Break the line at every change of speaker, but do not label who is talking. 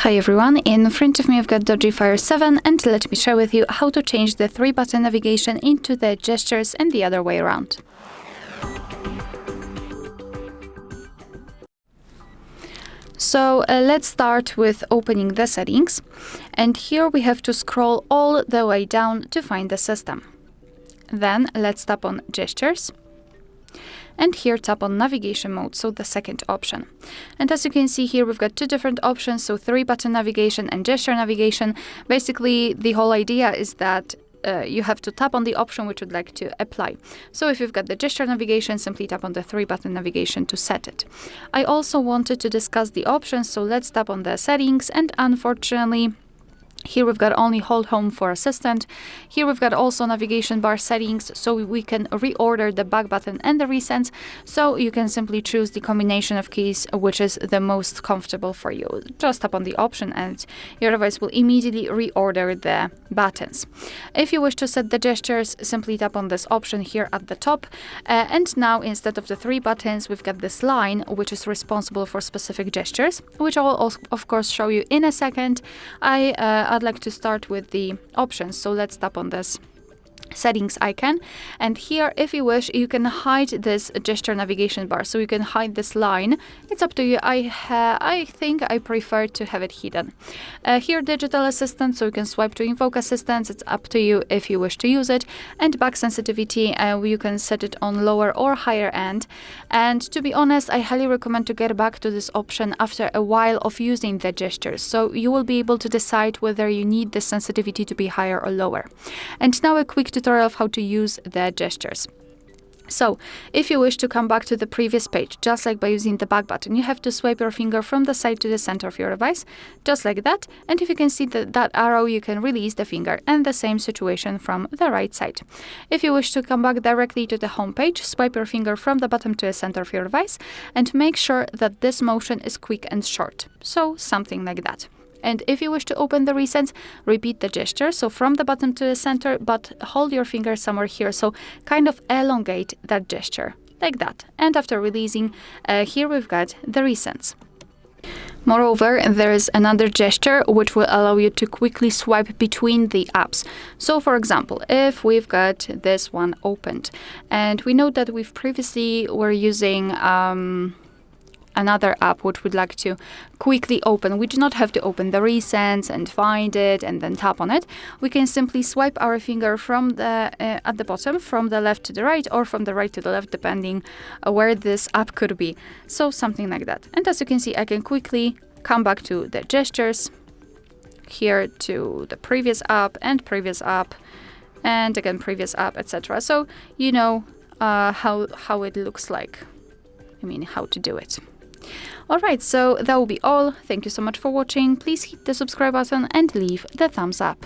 Hi everyone, in front of me I've got DOOGEE Fire 7 and let me share with you how to change the 3-button navigation into the gestures and the other way around. So let's start with opening the settings, and here we have to scroll all the way down to find the system. Then let's tap on gestures. And here tap on navigation mode, so the second option. And as you can see here, we've got two different options, so 3-button navigation and gesture navigation. Basically, the whole idea is that you have to tap on the option which you'd like to apply. So if you've got the gesture navigation, simply tap on the 3-button navigation to set it. I also wanted to discuss the options, so let's tap on the settings, and unfortunately, here we've got only hold home for assistant. Here we've got also navigation bar settings, so we can reorder the back button and the recents. So you can simply choose the combination of keys which is the most comfortable for you. Just tap on the option and your device will immediately reorder the buttons. If you wish to set the gestures, simply tap on this option here at the top. And now instead of the 3 buttons, we've got this line which is responsible for specific gestures, which I will of course show you in a second. I'd like to start with the options, so let's tap on this settings icon, and here if you wish you can hide this gesture navigation bar, so you can hide this line. It's up to you. I think I prefer to have it hidden. Here digital assistant, so you can swipe to invoke assistance. It's up to you if you wish to use it. And back sensitivity, you can set it on lower or higher end, and to be honest, I highly recommend to get back to this option after a while of using the gestures, so you will be able to decide whether you need the sensitivity to be higher or lower. And now a quick tutorial of how to use the gestures. So if you wish to come back to the previous page, just like by using the back button, you have to swipe your finger from the side to the center of your device, just like that. And if you can see that arrow, you can release the finger, and the same situation from the right side. If you wish to come back directly to the home page, swipe your finger from the bottom to the center of your device and make sure that this motion is quick and short. So something like that. And if you wish to open the recents, repeat the gesture, so from the bottom to the center, but hold your finger somewhere here, so kind of elongate that gesture, like that. And after releasing, here we've got the recents. Moreover, there is another gesture which will allow you to quickly swipe between the apps. So for example, if we've got this one opened, and we know that we've previously were using another app which we'd like to quickly open. We do not have to open the recents and find it and then tap on it. We can simply swipe our finger from the at the bottom, from the left to the right, or from the right to the left, depending where this app could be. So something like that. And as you can see, I can quickly come back to the gestures, here to the previous app, and again previous app, etc. So you know how it looks like. I mean, how to do it. Alright, so that will be all. Thank you so much for watching. Please hit the subscribe button and leave the thumbs up.